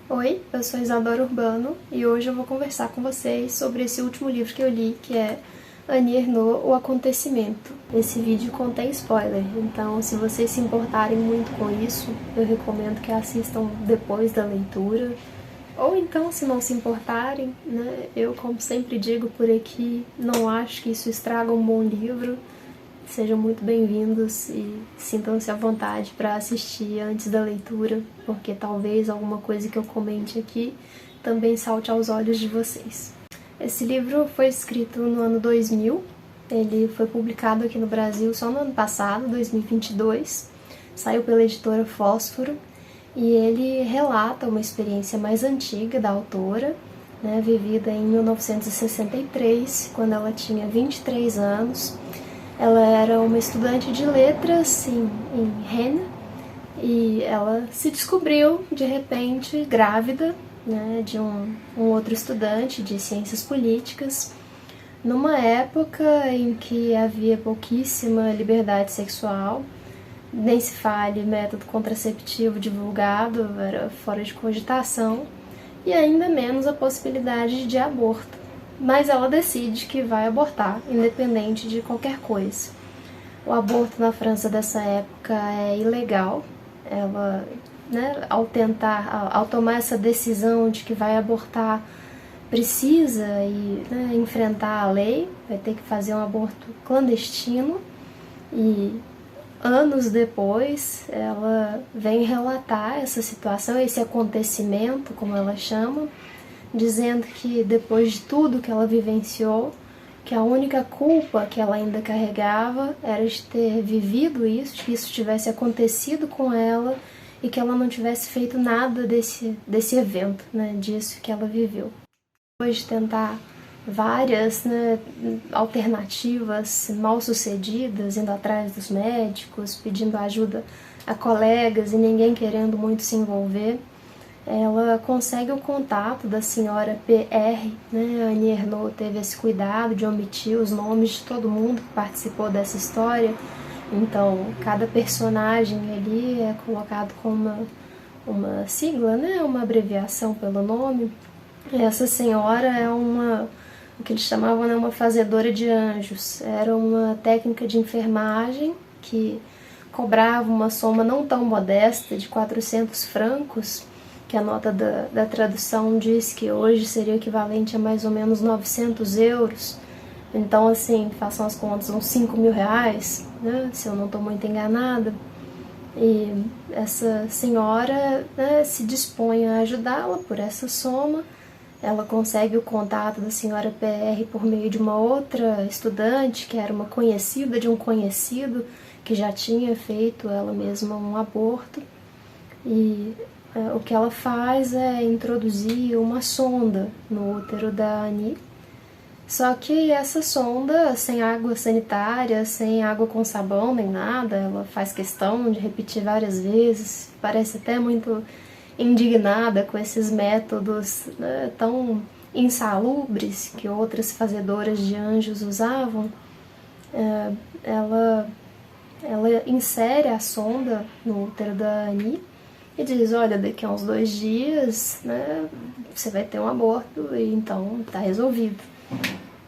Oi, eu sou Isadora Urbano e hoje eu vou conversar com vocês sobre esse último livro que eu li, que é Annie Ernaux, O Acontecimento. Esse vídeo contém spoiler, então se vocês se importarem muito com isso, eu recomendo que assistam depois da leitura. Ou então, se não se importarem, né, eu, como sempre digo por aqui, não acho que isso estraga um bom livro. Sejam muito bem-vindos e sintam-se à vontade para assistir antes da leitura, porque talvez alguma coisa que eu comente aqui também salte aos olhos de vocês. Esse livro foi escrito no ano 2000, ele foi publicado aqui no Brasil só no ano passado, 2022, saiu pela editora Fósforo, e ele relata uma experiência mais antiga da autora, né, vivida em 1963, quando ela tinha 23 anos. Ela era uma estudante de letras em Rennes e ela se descobriu, de repente, grávida, né, de um outro estudante de ciências políticas, numa época em que havia pouquíssima liberdade sexual, nem se fale método contraceptivo divulgado, era fora de cogitação, e ainda menos a possibilidade de aborto. Mas ela decide que vai abortar, independente de qualquer coisa. O aborto na França dessa época é ilegal. Ela, né, ao tomar essa decisão de que vai abortar, precisa enfrentar a lei, vai ter que fazer um aborto clandestino. E anos depois, ela vem relatar essa situação, esse acontecimento, como ela chama, dizendo que depois de tudo que ela vivenciou, que a única culpa que ela ainda carregava era de ter vivido isso, de que isso tivesse acontecido com ela e que ela não tivesse feito nada desse evento, né, disso que ela viveu. Depois de tentar várias, né, alternativas mal sucedidas, indo atrás dos médicos, pedindo ajuda a colegas e ninguém querendo muito se envolver, ela consegue o contato da senhora PR, né? A Annie Ernaux teve esse cuidado de omitir os nomes de todo mundo que participou dessa história, então cada personagem ali é colocado com uma sigla, né? Uma abreviação pelo nome. Essa senhora é o que eles chamavam, né, uma fazedora de anjos, era uma técnica de enfermagem que cobrava uma soma não tão modesta de 400 francos, que a nota da tradução diz que hoje seria equivalente a mais ou menos 900 euros. Então, assim, façam as contas, uns 5 mil reais, né, se eu não estou muito enganada. E essa senhora, né, se dispõe a ajudá-la por essa soma. Ela consegue o contato da senhora PR por meio de uma outra estudante, que era uma conhecida de um conhecido, que já tinha feito ela mesma um aborto. E o que ela faz é introduzir uma sonda no útero da Annie. Só que essa sonda, sem água sanitária, sem água com sabão nem nada, ela faz questão de repetir várias vezes, parece até muito indignada com esses métodos, né, tão insalubres que outras fazedoras de anjos usavam. Ela insere a sonda no útero da Annie e diz, olha, daqui a uns 2 dias, né, você vai ter um aborto e então tá resolvido.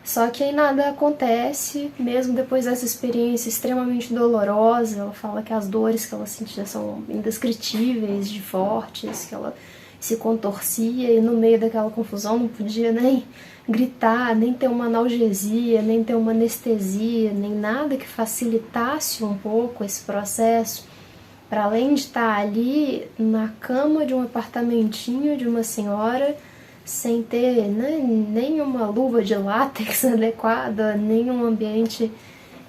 Só que aí nada acontece, mesmo depois dessa experiência extremamente dolorosa. Ela fala que as dores que ela sentia são indescritíveis, de fortes, que ela se contorcia e no meio daquela confusão não podia nem gritar, nem ter uma analgesia, nem ter uma anestesia, nem nada que facilitasse um pouco esse processo. Para além de estar ali na cama de um apartamentinho de uma senhora, sem ter, né, nenhuma luva de látex adequada, nenhum ambiente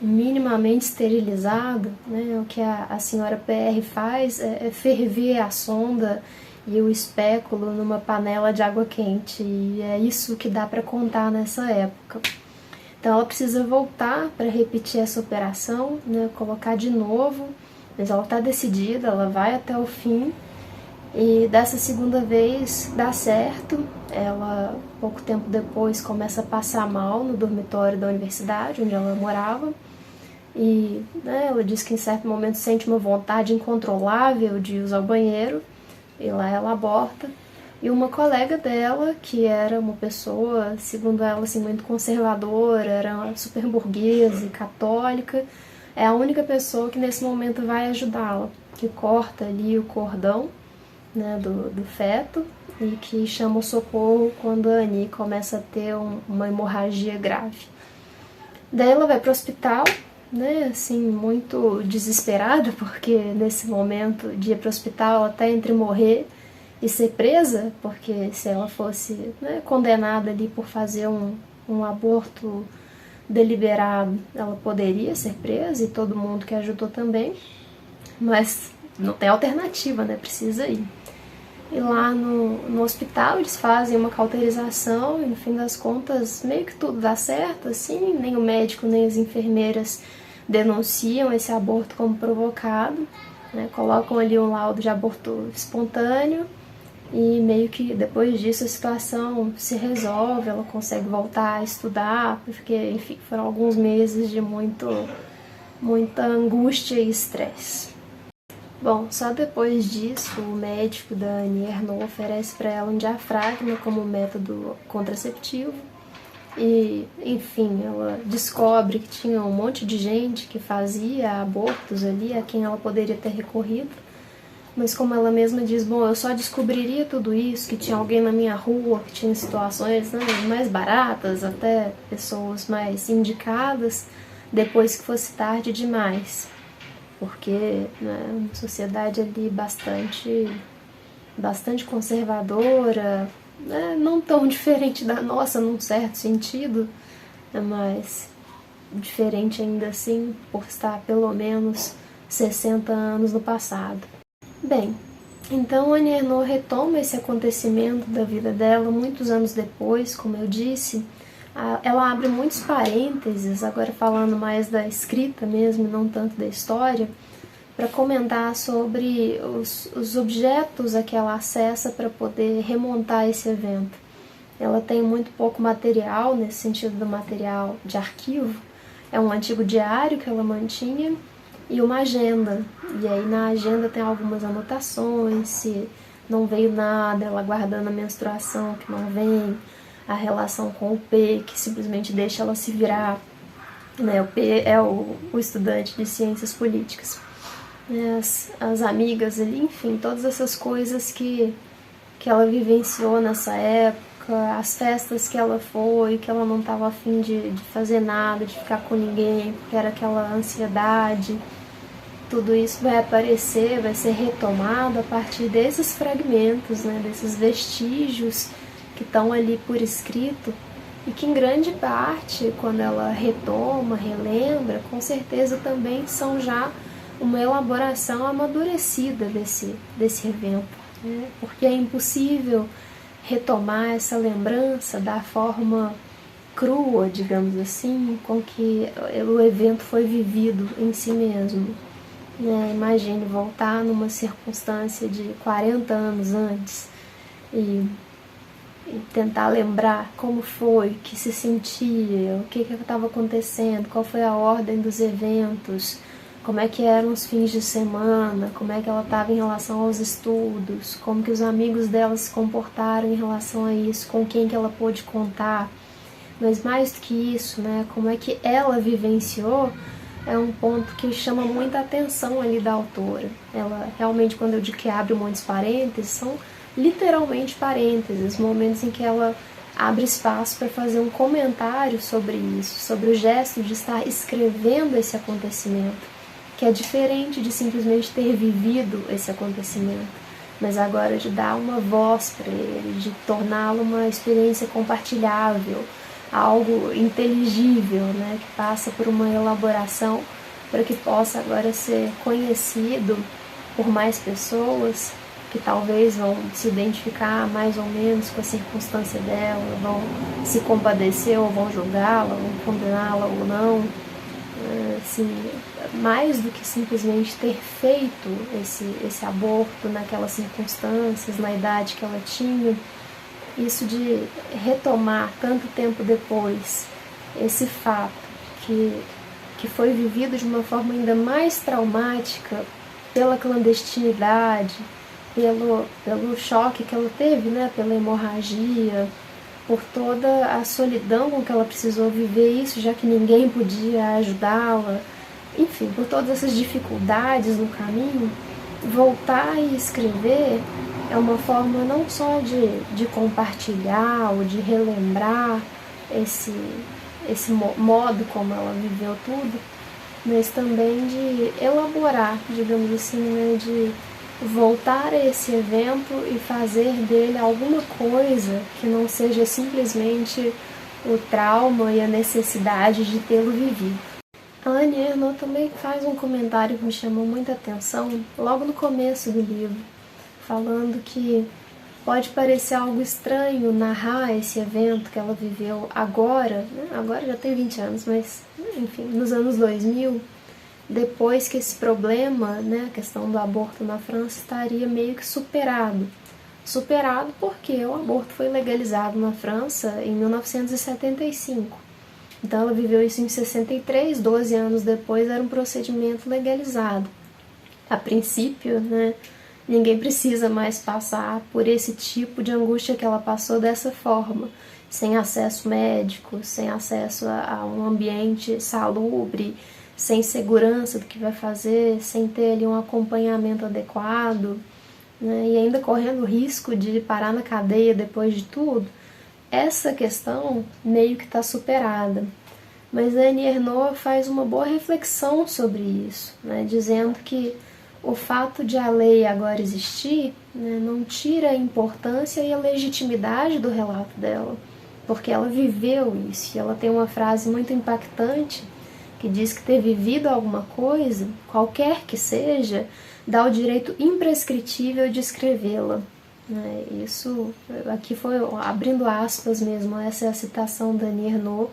minimamente esterilizado, né? O que a senhora PR faz é ferver a sonda e o espéculo numa panela de água quente, e é isso que dá para contar nessa época. Então ela precisa voltar para repetir essa operação, né, colocar de novo, mas ela está decidida, ela vai até o fim. E dessa segunda vez dá certo. Ela, pouco tempo depois, começa a passar mal no dormitório da universidade onde ela morava. E, né, ela diz que em certo momento sente uma vontade incontrolável de usar o banheiro. E lá ela aborta. E uma colega dela, que era uma pessoa, segundo ela, assim, muito conservadora, era super burguesa e católica, é a única pessoa que nesse momento vai ajudá-la, que corta ali o cordão, né, do feto e que chama o socorro quando a Annie começa a ter uma hemorragia grave. Daí ela vai para o hospital, né, assim, muito desesperada, porque nesse momento de ir para o hospital ela tá entre morrer e ser presa, porque se ela fosse, né, condenada ali por fazer um aborto deliberado, ela poderia ser presa e todo mundo que ajudou também, mas não tem alternativa, né, precisa ir. E lá no hospital eles fazem uma cauterização e no fim das contas meio que tudo dá certo, assim, nem o médico nem as enfermeiras denunciam esse aborto como provocado, né? Colocam ali um laudo de aborto espontâneo e meio que depois disso a situação se resolve, ela consegue voltar a estudar, porque enfim, foram alguns meses de muita angústia e estresse. Bom, só depois disso, o médico da Annie Ernaux oferece para ela um diafragma como método contraceptivo. E, enfim, ela descobre que tinha um monte de gente que fazia abortos ali, a quem ela poderia ter recorrido. Mas como ela mesma diz, bom, eu só descobriria tudo isso, que tinha alguém na minha rua, que tinha situações, né, mais baratas, até pessoas mais indicadas, depois que fosse tarde demais. Porque, né, uma sociedade ali bastante conservadora, né, não tão diferente da nossa num certo sentido, né, mas diferente ainda assim por estar pelo menos 60 anos no passado. Bem, então Annie Ernaux retoma esse acontecimento da vida dela muitos anos depois, como eu disse. Ela abre muitos parênteses, agora falando mais da escrita mesmo, não tanto da história, para comentar sobre os objetos a que ela acessa para poder remontar esse evento. Ela tem muito pouco material, nesse sentido do material de arquivo. É um antigo diário que ela mantinha e uma agenda. E aí na agenda tem algumas anotações, se não veio nada, ela guardando a menstruação que não vem, a relação com o P, que simplesmente deixa ela se virar, né? O P é o estudante de ciências políticas. As amigas ali, enfim, todas essas coisas que ela vivenciou nessa época, as festas que ela foi, que ela não estava afim de fazer nada, de ficar com ninguém, porque era aquela ansiedade. Tudo isso vai aparecer, vai ser retomado a partir desses fragmentos, né, desses vestígios que estão ali por escrito e que em grande parte, quando ela retoma, relembra, com certeza também são já uma elaboração amadurecida desse evento, né? Porque é impossível retomar essa lembrança da forma crua, digamos assim, com que o evento foi vivido em si mesmo. Imagine voltar numa circunstância de 40 anos antes e tentar lembrar como foi, que se sentia, o que estava acontecendo, qual foi a ordem dos eventos, como é que eram os fins de semana, como é que ela estava em relação aos estudos, como que os amigos dela se comportaram em relação a isso, com quem que ela pôde contar. Mas mais do que isso, né, como é que ela vivenciou, é um ponto que chama muita atenção ali da autora. Ela realmente, quando eu digo que abre muitos parênteses, são literalmente parênteses, momentos em que ela abre espaço para fazer um comentário sobre isso, sobre o gesto de estar escrevendo esse acontecimento, que é diferente de simplesmente ter vivido esse acontecimento, mas agora de dar uma voz para ele, de torná-lo uma experiência compartilhável, algo inteligível, né, que passa por uma elaboração para que possa agora ser conhecido por mais pessoas que talvez vão se identificar mais ou menos com a circunstância dela, vão se compadecer ou vão julgá-la, vão condená-la ou não. Assim, mais do que simplesmente ter feito esse aborto naquelas circunstâncias, na idade que ela tinha, isso de retomar tanto tempo depois esse fato que foi vivido de uma forma ainda mais traumática pela clandestinidade, pelo choque que ela teve, né, pela hemorragia, por toda a solidão com que ela precisou viver isso, já que ninguém podia ajudá-la, enfim, por todas essas dificuldades no caminho, voltar e escrever é uma forma não só de compartilhar ou de relembrar esse modo como ela viveu tudo, mas também de elaborar, digamos assim, né, de voltar a esse evento e fazer dele alguma coisa que não seja simplesmente o trauma e a necessidade de tê-lo vivido. A Annie Ernaux também faz um comentário que me chamou muita atenção logo no começo do livro, falando que pode parecer algo estranho narrar esse evento que ela viveu agora, né? Agora já tem 20 anos, mas enfim, nos anos 2000, depois que esse problema, né, a questão do aborto na França, estaria meio que superado. Superado porque o aborto foi legalizado na França em 1975. Então ela viveu isso em 63, 12 anos depois era um procedimento legalizado. A princípio, né, ninguém precisa mais passar por esse tipo de angústia que ela passou dessa forma, sem acesso médico, sem acesso a um ambiente salubre, sem segurança do que vai fazer, sem ter ali um acompanhamento adequado, né, e ainda correndo o risco de parar na cadeia depois de tudo. Essa questão meio que está superada. Mas a Annie Ernaux faz uma boa reflexão sobre isso, né, dizendo que o fato de a lei agora existir, né, não tira a importância e a legitimidade do relato dela, porque ela viveu isso. E ela tem uma frase muito impactante que diz que ter vivido alguma coisa, qualquer que seja, dá o direito imprescritível de escrevê-la. Isso aqui foi abrindo aspas mesmo, essa é a citação da Annie Ernaux,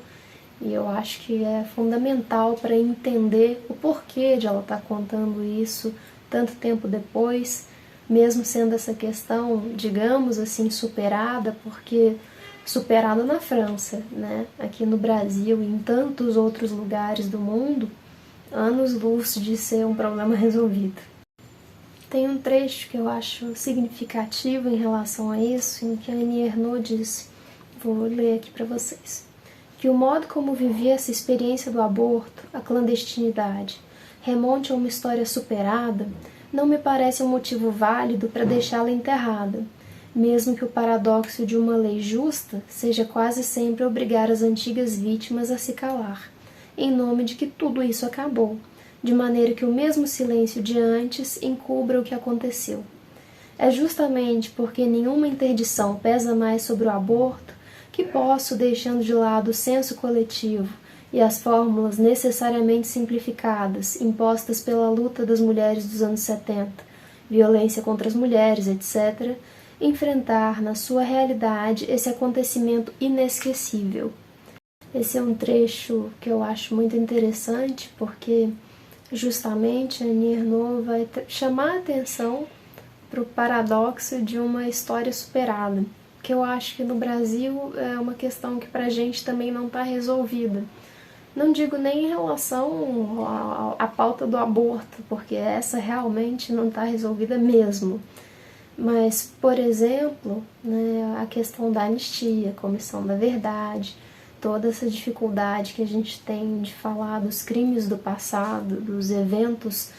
e eu acho que é fundamental para entender o porquê de ela estar contando isso tanto tempo depois, mesmo sendo essa questão, digamos assim, superada, porque superada na França, né? Aqui no Brasil e em tantos outros lugares do mundo, anos-luz de ser um problema resolvido. Tem um trecho que eu acho significativo em relação a isso, em que a Annie Ernaux diz, vou ler aqui para vocês, que o modo como vivi essa experiência do aborto, a clandestinidade, remonte a uma história superada, não me parece um motivo válido para deixá-la enterrada, mesmo que o paradoxo de uma lei justa seja quase sempre obrigar as antigas vítimas a se calar, em nome de que tudo isso acabou, de maneira que o mesmo silêncio de antes encubra o que aconteceu. É justamente porque nenhuma interdição pesa mais sobre o aborto que posso, deixando de lado o senso coletivo e as fórmulas necessariamente simplificadas impostas pela luta das mulheres dos anos 70, violência contra as mulheres, etc., enfrentar na sua realidade esse acontecimento inesquecível. Esse é um trecho que eu acho muito interessante, porque justamente a Annie Ernaux vai chamar a atenção para o paradoxo de uma história superada, que eu acho que no Brasil é uma questão que para a gente também não está resolvida. Não digo nem em relação à pauta do aborto, porque essa realmente não está resolvida mesmo. Mas, por exemplo, né, a questão da anistia, Comissão da Verdade, toda essa dificuldade que a gente tem de falar dos crimes do passado, dos eventos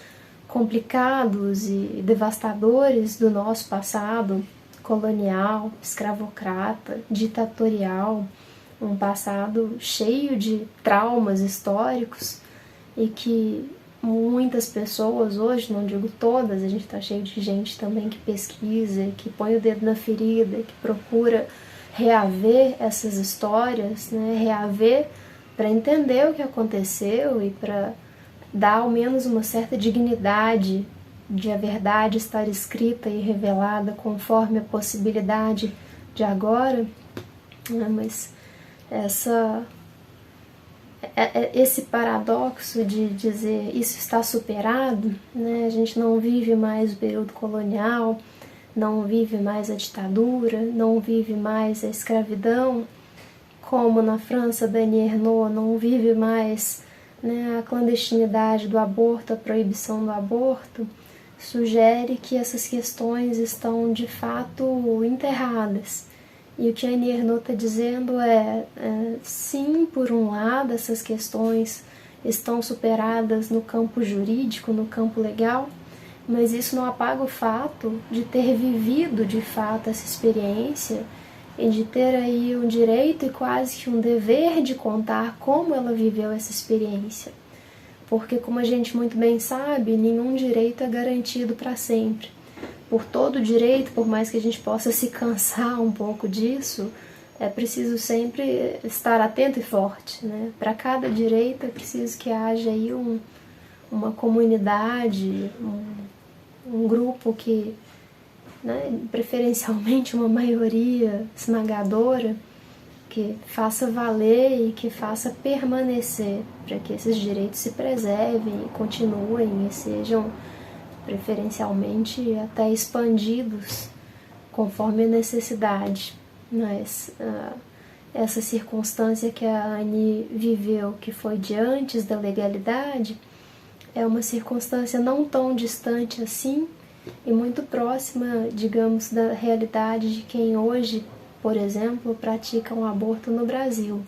complicados e devastadores do nosso passado, colonial, escravocrata, ditatorial, um passado cheio de traumas históricos e que muitas pessoas hoje, não digo todas, a gente está cheio de gente também que pesquisa, que põe o dedo na ferida, que procura reaver essas histórias, né? Reaver para entender o que aconteceu e para dar ao menos uma certa dignidade de a verdade estar escrita e revelada conforme a possibilidade de agora, né? Mas esse paradoxo de dizer isso está superado, né? A gente não vive mais o período colonial, não vive mais a ditadura, não vive mais a escravidão, como na França da Annie Ernaux não vive mais, né, a clandestinidade do aborto, a proibição do aborto. sugere que essas questões estão de fato enterradas. E o que a Annie Ernaux está dizendo sim, por um lado, essas questões estão superadas no campo jurídico, no campo legal, mas isso não apaga o fato de ter vivido de fato essa experiência e de ter aí um direito e quase que um dever de contar como ela viveu essa experiência. Porque, como a gente muito bem sabe, nenhum direito é garantido para sempre. Por todo direito, por mais que a gente possa se cansar um pouco disso, é preciso sempre estar atento e forte, né? Para cada direito é preciso que haja aí uma comunidade, um grupo que, né, preferencialmente uma maioria esmagadora, que faça valer e que faça permanecer, para que esses direitos se preservem e continuem e sejam preferencialmente até expandidos conforme a necessidade. Mas essa circunstância que a Annie viveu, que foi de antes da legalidade, é uma circunstância não tão distante assim e muito próxima, digamos, da realidade de quem hoje, por exemplo, pratica um aborto no Brasil,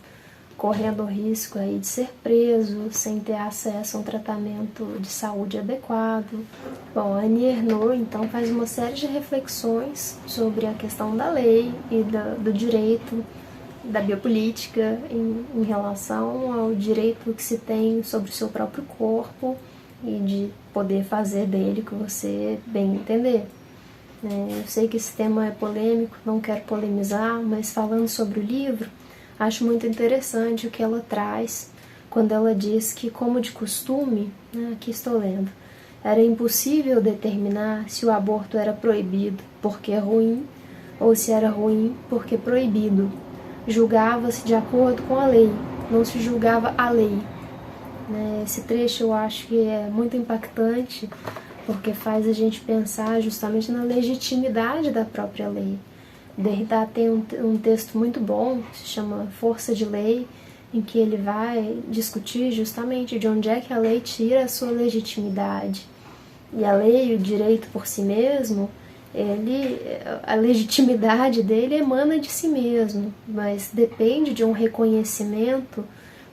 correndo o risco aí de ser preso, sem ter acesso a um tratamento de saúde adequado. Bom, a Annie Ernaux, então, faz uma série de reflexões sobre a questão da lei e do direito, da biopolítica em relação ao direito que se tem sobre o seu próprio corpo e de poder fazer dele o que você bem entender. Eu sei que esse tema é polêmico, não quero polemizar, mas falando sobre o livro, acho muito interessante o que ela traz quando ela diz que, como de costume, aqui estou lendo, era impossível determinar se o aborto era proibido porque é ruim ou se era ruim porque proibido. Julgava-se de acordo com a lei, não se julgava a lei. Esse trecho eu acho que é muito impactante porque faz a gente pensar justamente na legitimidade da própria lei. Derrida tem um texto muito bom, que se chama Força de Lei, em que ele vai discutir justamente de onde é que a lei tira a sua legitimidade. E a lei, o direito por si mesmo, a legitimidade dele emana de si mesmo, mas depende de um reconhecimento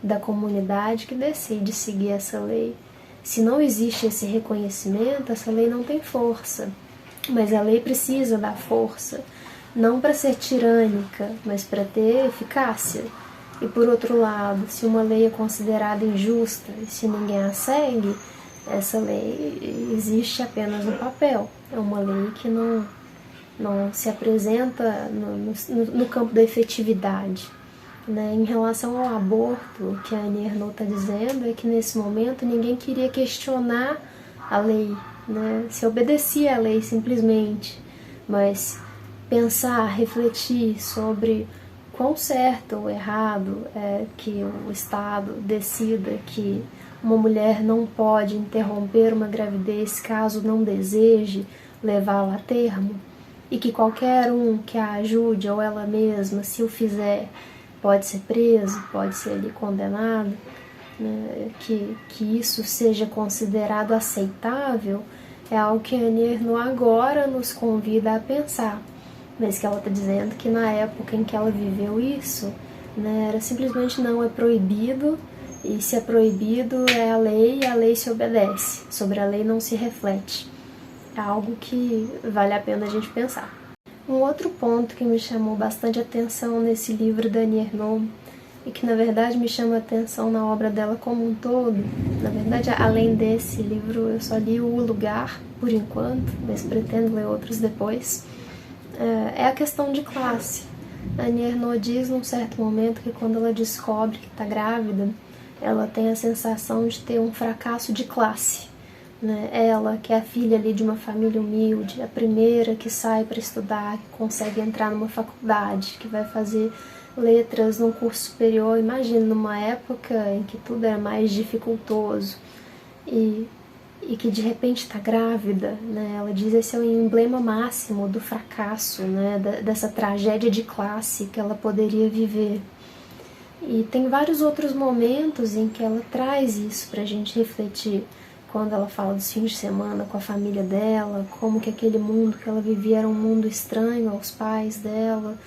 da comunidade que decide seguir essa lei. Se não existe esse reconhecimento, essa lei não tem força, mas a lei precisa da força. Não para ser tirânica, mas para ter eficácia. E por outro lado, se uma lei é considerada injusta e se ninguém a segue, essa lei existe apenas no papel. É uma lei que não se apresenta no campo da efetividade. Em relação ao aborto, o que a Annie Ernaux está dizendo é que nesse momento ninguém queria questionar a lei, se obedecia à lei simplesmente, mas pensar, refletir sobre quão certo ou errado é que o Estado decida que uma mulher não pode interromper uma gravidez caso não deseje levá-la a termo, e que qualquer um que a ajude ou ela mesma, se o fizer, pode ser preso, pode ser ali condenado, que isso seja considerado aceitável, é algo que a Annie Ernaux agora nos convida a pensar. Mas que ela está dizendo que na época em que ela viveu isso, era simplesmente não, é proibido, e se é proibido é a lei e a lei se obedece, sobre a lei não se reflete. É algo que vale a pena a gente pensar. Um outro ponto que me chamou bastante atenção nesse livro da Annie Ernaux, e que na verdade me chama atenção na obra dela como um todo, na verdade além desse livro eu só li O Lugar por enquanto, mas pretendo ler outros depois, é a questão de classe. A Annie Ernaux diz num certo momento que quando ela descobre que está grávida, ela tem a sensação de ter um fracasso de classe. Ela, que é a filha ali de uma família humilde, a primeira que sai para estudar, que consegue entrar numa faculdade, que vai fazer letras num curso superior, imagina numa época em que tudo era mais dificultoso, e que de repente está grávida, ela diz que esse é o emblema máximo do fracasso, dessa tragédia de classe que ela poderia viver. E tem vários outros momentos em que ela traz isso para a gente refletir, quando ela fala dos fins de semana com a família dela, como que aquele mundo que ela vivia era um mundo estranho aos pais dela,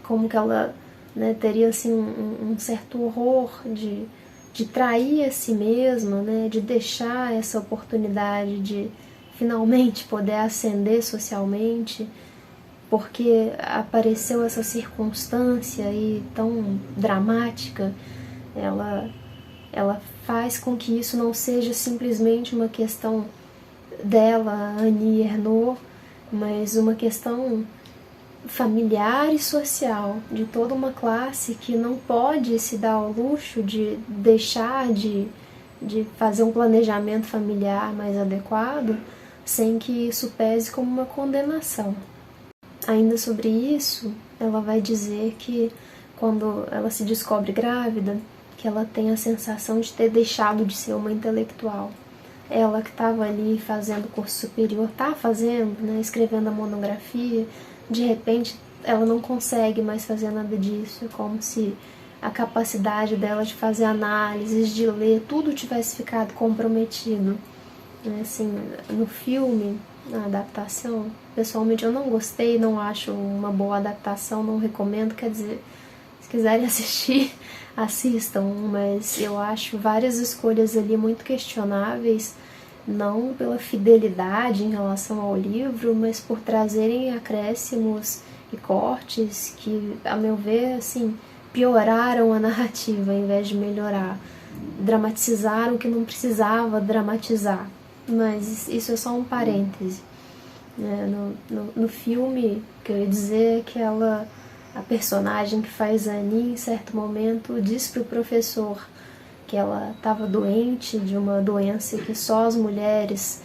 como que ela, né, teria assim um certo horror de trair a si mesma, né, de deixar essa oportunidade de finalmente poder ascender socialmente, porque apareceu essa circunstância aí tão dramática. Ela faz com que isso não seja simplesmente uma questão dela, Annie Ernaux, mas uma questão familiar e social, de toda uma classe que não pode se dar ao luxo de deixar de fazer um planejamento familiar mais adequado, sem que isso pese como uma condenação. Ainda sobre isso, ela vai dizer que quando ela se descobre grávida, que ela tem a sensação de ter deixado de ser uma intelectual. Ela que estava ali fazendo curso superior, tá fazendo, né, escrevendo a monografia, de repente ela não consegue mais fazer nada disso, é como se a capacidade dela de fazer análises, de ler, tudo tivesse ficado comprometido. Assim, no filme, na adaptação, pessoalmente eu não gostei, não acho uma boa adaptação, não recomendo, quer dizer, se quiserem assistir, assistam, mas eu acho várias escolhas ali muito questionáveis, não pela fidelidade em relação ao livro, mas por trazerem acréscimos e cortes que, a meu ver, assim, pioraram a narrativa em vez de melhorar, dramatizaram o que não precisava dramatizar. Mas isso é só um parêntese. No filme, o que eu ia dizer é que ela, a personagem que faz a Annie, em certo momento, diz para o professor que ela estava doente de uma doença que só as mulheres,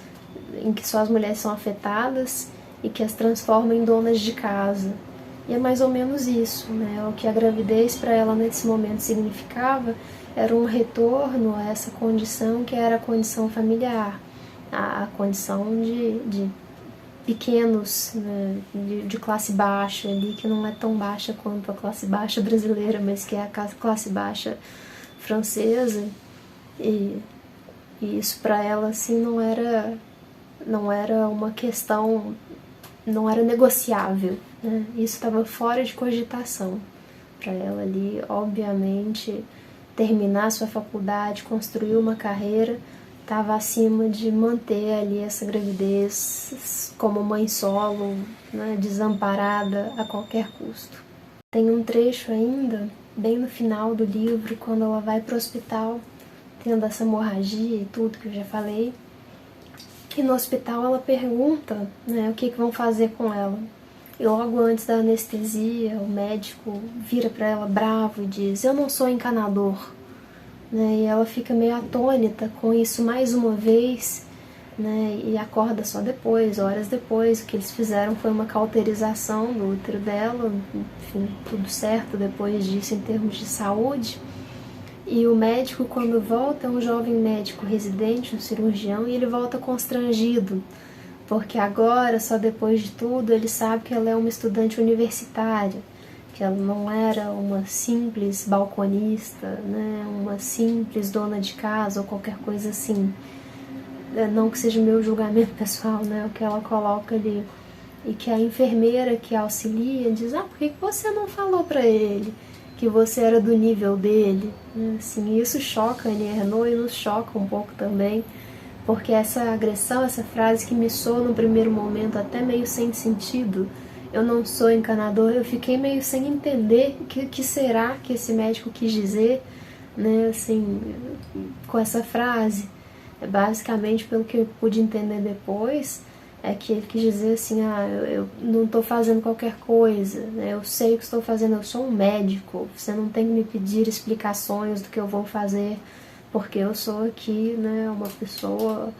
em que só as mulheres são afetadas e que as transforma em donas de casa. E é mais ou menos isso, né? O que a gravidez para ela nesse momento significava era um retorno a essa condição que era a condição familiar, a condição de pequenos, né, de classe baixa ali, que não é tão baixa quanto a classe baixa brasileira, mas que é a classe baixa francesa. E isso para ela assim não era uma questão, não era negociável, né? Isso estava fora de cogitação para ela ali. Obviamente, terminar sua faculdade, construir uma carreira, estava acima de manter ali essa gravidez como mãe solo, né, desamparada a qualquer custo. Tem um trecho ainda, bem no final do livro, quando ela vai para o hospital, tendo essa hemorragia e tudo que eu já falei, e no hospital ela pergunta, né, o que vão fazer com ela. E logo antes da anestesia, o médico vira para ela bravo e diz: "Eu não sou encanador". Né, e ela fica meio atônita com isso mais uma vez, né, e acorda só depois, horas depois. O que eles fizeram foi uma cauterização do útero dela, enfim, tudo certo depois disso em termos de saúde. E o médico, quando volta, é um jovem médico residente, um cirurgião, e ele volta constrangido, porque agora, só depois de tudo, ele sabe que ela é uma estudante universitária, que ela não era uma simples balconista, né, uma simples dona de casa ou qualquer coisa assim. Não que seja meu julgamento pessoal, né, o que ela coloca ali. E que a enfermeira que auxilia diz: "Ah, por que você não falou para ele que você era do nível dele?" Assim, isso choca a Annie Ernaux e nos choca um pouco também, porque essa agressão, essa frase que me soa no primeiro momento até meio sem sentido, "eu não sou encanador", eu fiquei meio sem entender o que será que esse médico quis dizer, né, assim, com essa frase. Basicamente, pelo que eu pude entender depois, é que ele quis dizer assim: eu não estou fazendo qualquer coisa, né, eu sei o que estou fazendo, eu sou um médico, você não tem que me pedir explicações do que eu vou fazer, porque eu sou aqui, né, uma pessoa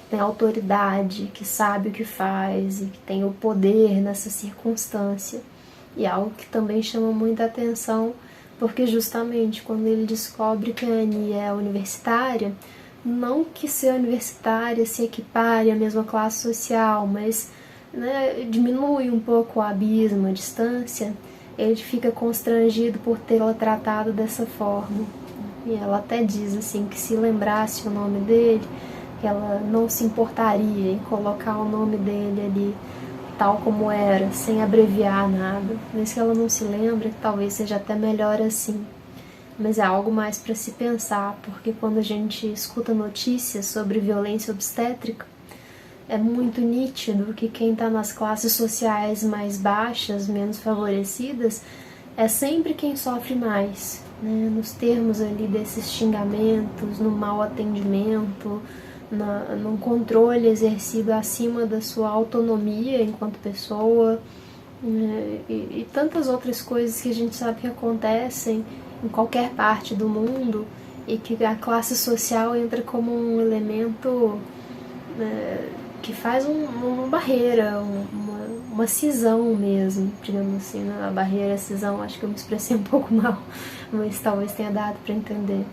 tem autoridade, que sabe o que faz e que tem o poder nessa circunstância. E algo que também chama muita atenção, porque justamente quando ele descobre que a Annie é universitária, não que ser universitária se equipare à mesma classe social, mas, né, diminui um pouco o abismo, a distância, ele fica constrangido por tê-la tratado dessa forma. E ela até diz assim que se lembrasse o nome dele, que ela não se importaria em colocar o nome dele ali tal como era, sem abreviar nada. Mesmo que ela não se lembre, talvez seja até melhor assim. Mas é algo mais para se pensar, porque quando a gente escuta notícias sobre violência obstétrica, é muito nítido que quem está nas classes sociais mais baixas, menos favorecidas, é sempre quem sofre mais, né? Nos termos ali desses xingamentos, no mau atendimento, no controle exercido acima da sua autonomia enquanto pessoa, né? E tantas outras coisas que a gente sabe que acontecem em qualquer parte do mundo e que a classe social entra como um elemento que faz uma barreira, uma cisão mesmo, digamos assim, né? A barreira, a cisão, acho que eu me expressei um pouco mal, mas talvez tenha dado para entender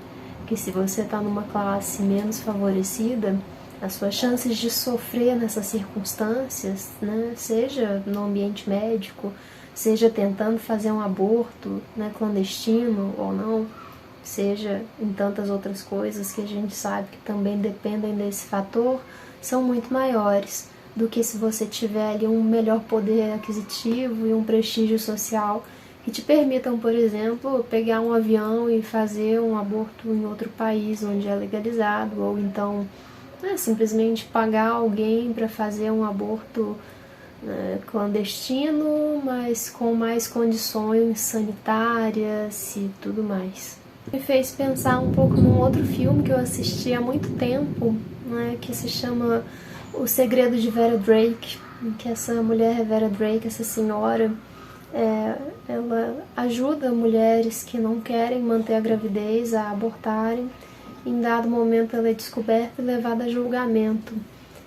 que se você está numa classe menos favorecida, as suas chances de sofrer nessas circunstâncias, né, seja no ambiente médico, seja tentando fazer um aborto, né, clandestino ou não, seja em tantas outras coisas que a gente sabe que também dependem desse fator, são muito maiores do que se você tiver ali um melhor poder aquisitivo e um prestígio social que te permitam, por exemplo, pegar um avião e fazer um aborto em outro país onde é legalizado, ou então simplesmente pagar alguém para fazer um aborto clandestino, mas com mais condições sanitárias e tudo mais. Me fez pensar um pouco num outro filme que eu assisti há muito tempo, né, que se chama O Segredo de Vera Drake, em que essa mulher, Vera Drake, essa senhora, ela ajuda mulheres que não querem manter a gravidez a abortarem. Em dado momento ela é descoberta e levada a julgamento.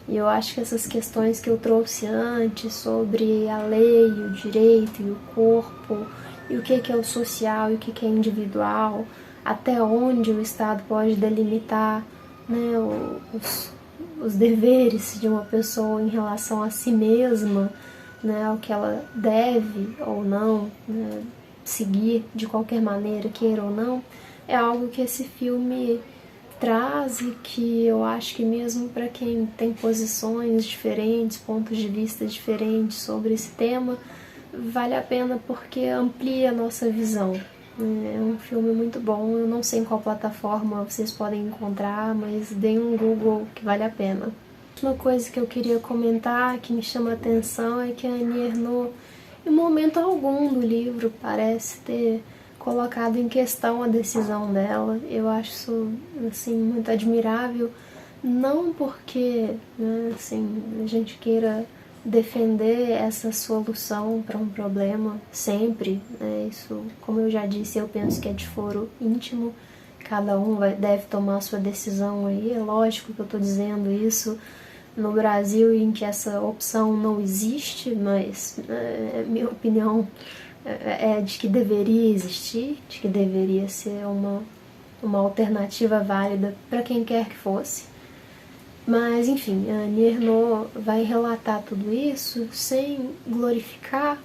E eu acho que essas questões que eu trouxe antes sobre a lei, o direito e o corpo, e o que é o social e o que é individual, até onde o Estado pode delimitar, né, os deveres de uma pessoa em relação a si mesma, né, o que ela deve ou não, né, seguir de qualquer maneira, queira ou não, é algo que esse filme traz e que eu acho que mesmo para quem tem posições diferentes, pontos de vista diferentes sobre esse tema, vale a pena porque amplia a nossa visão. É um filme muito bom, eu não sei em qual plataforma vocês podem encontrar, mas deem um Google que vale a pena. Uma coisa que eu queria comentar, que me chama a atenção, é que a Annie Ernaux, em momento algum do livro, parece ter colocado em questão a decisão dela. Eu acho isso assim, muito admirável, não porque, né, assim, a gente queira defender essa solução para um problema sempre, né? Isso, como eu já disse, eu penso que é de foro íntimo, cada um deve tomar a sua decisão aí. É lógico que eu estou dizendo isso no Brasil em que essa opção não existe, mas minha opinião é de que deveria existir, de que deveria ser uma alternativa válida para quem quer que fosse. Mas, enfim, a Annie Ernaux vai relatar tudo isso sem glorificar,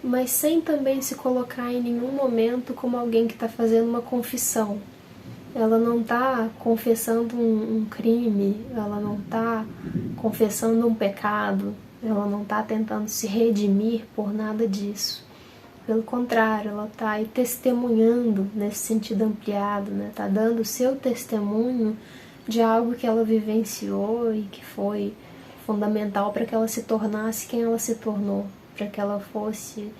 mas sem também se colocar em nenhum momento como alguém que está fazendo uma confissão. Ela não está confessando um crime, ela não está confessando um pecado, ela não está tentando se redimir por nada disso. Pelo contrário, ela está aí testemunhando nesse sentido ampliado, né? Está dando o seu testemunho de algo que ela vivenciou e que foi fundamental para que ela se tornasse quem ela se tornou, para que ela fosse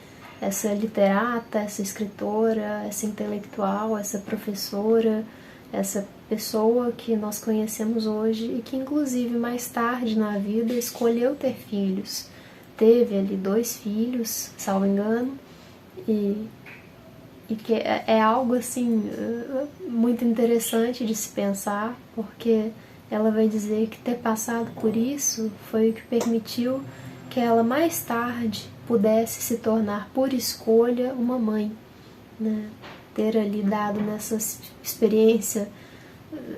essa literata, essa escritora, essa intelectual, essa professora, essa pessoa que nós conhecemos hoje e que inclusive mais tarde na vida escolheu ter filhos. Teve ali 2 filhos, salvo engano, e que é algo assim muito interessante de se pensar, porque ela vai dizer que ter passado por isso foi o que permitiu que ela mais tarde pudesse se tornar por escolha uma mãe, né? Ter ali dado nessa experiência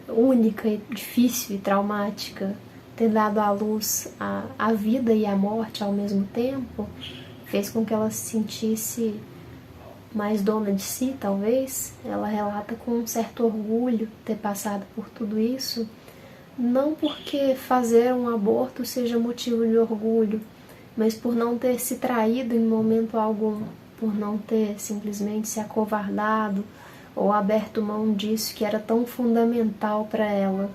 única e difícil e traumática, ter dado à luz a vida e a morte ao mesmo tempo, fez com que ela se sentisse mais dona de si, talvez. Ela relata com um certo orgulho ter passado por tudo isso, não porque fazer um aborto seja motivo de orgulho, mas por não ter se traído em momento algum, por não ter simplesmente se acovardado ou aberto mão disso que era tão fundamental para ela.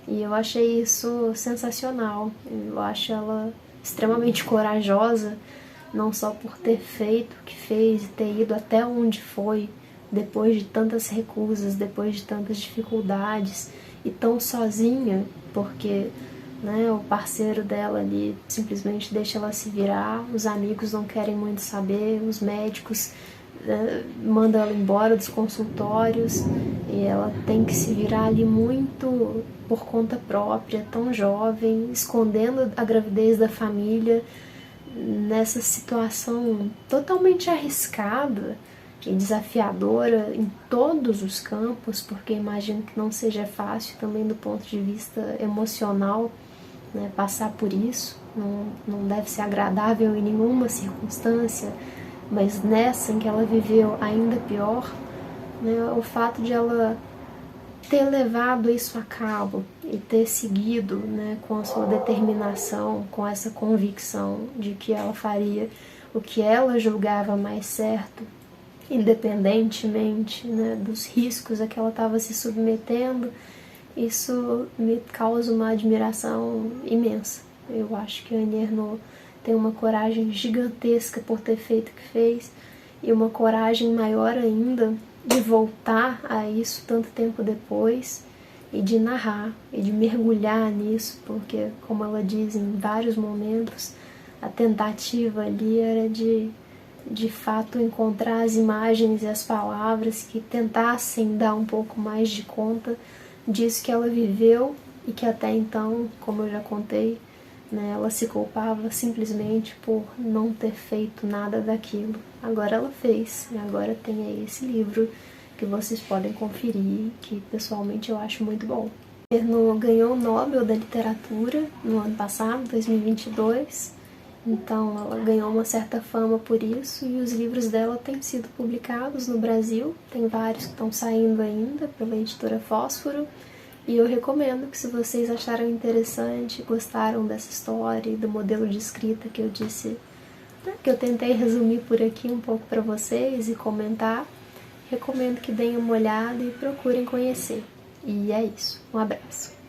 E eu achei isso sensacional. Eu acho ela extremamente corajosa, não só por ter feito o que fez e ter ido até onde foi, depois de tantas recusas, depois de tantas dificuldades, e tão sozinha, porque né, o parceiro dela ali simplesmente deixa ela se virar, os amigos não querem muito saber, os médicos mandam ela embora dos consultórios e ela tem que se virar ali muito por conta própria, tão jovem, escondendo a gravidez da família, nessa situação totalmente arriscada e desafiadora em todos os campos, porque imagino que não seja fácil também do ponto de vista emocional, né, passar por isso, não deve ser agradável em nenhuma circunstância, mas nessa em que ela viveu ainda pior, né, o fato de ela ter levado isso a cabo e ter seguido, né, com a sua determinação, com essa convicção de que ela faria o que ela julgava mais certo, independentemente, né, dos riscos a que ela estava se submetendo, isso me causa uma admiração imensa. Eu acho que a Annie Ernaux tem uma coragem gigantesca por ter feito o que fez e uma coragem maior ainda de voltar a isso tanto tempo depois e de narrar e de mergulhar nisso, porque, como ela diz em vários momentos, a tentativa ali era de fato encontrar as imagens e as palavras que tentassem dar um pouco mais de conta disso que ela viveu e que até então, como eu já contei, né, ela se culpava simplesmente por não ter feito nada daquilo. Agora ela fez, e agora tem aí esse livro que vocês podem conferir, que pessoalmente eu acho muito bom. Ernaux ganhou o Nobel da Literatura no ano passado, 2022, então ela ganhou uma certa fama por isso, e os livros dela têm sido publicados no Brasil, tem vários que estão saindo ainda pela editora Fósforo, e eu recomendo que, se vocês acharam interessante, gostaram dessa história e do modelo de escrita que eu disse, né, que eu tentei resumir por aqui um pouco para vocês e comentar, recomendo que deem uma olhada e procurem conhecer. E é isso. Um abraço.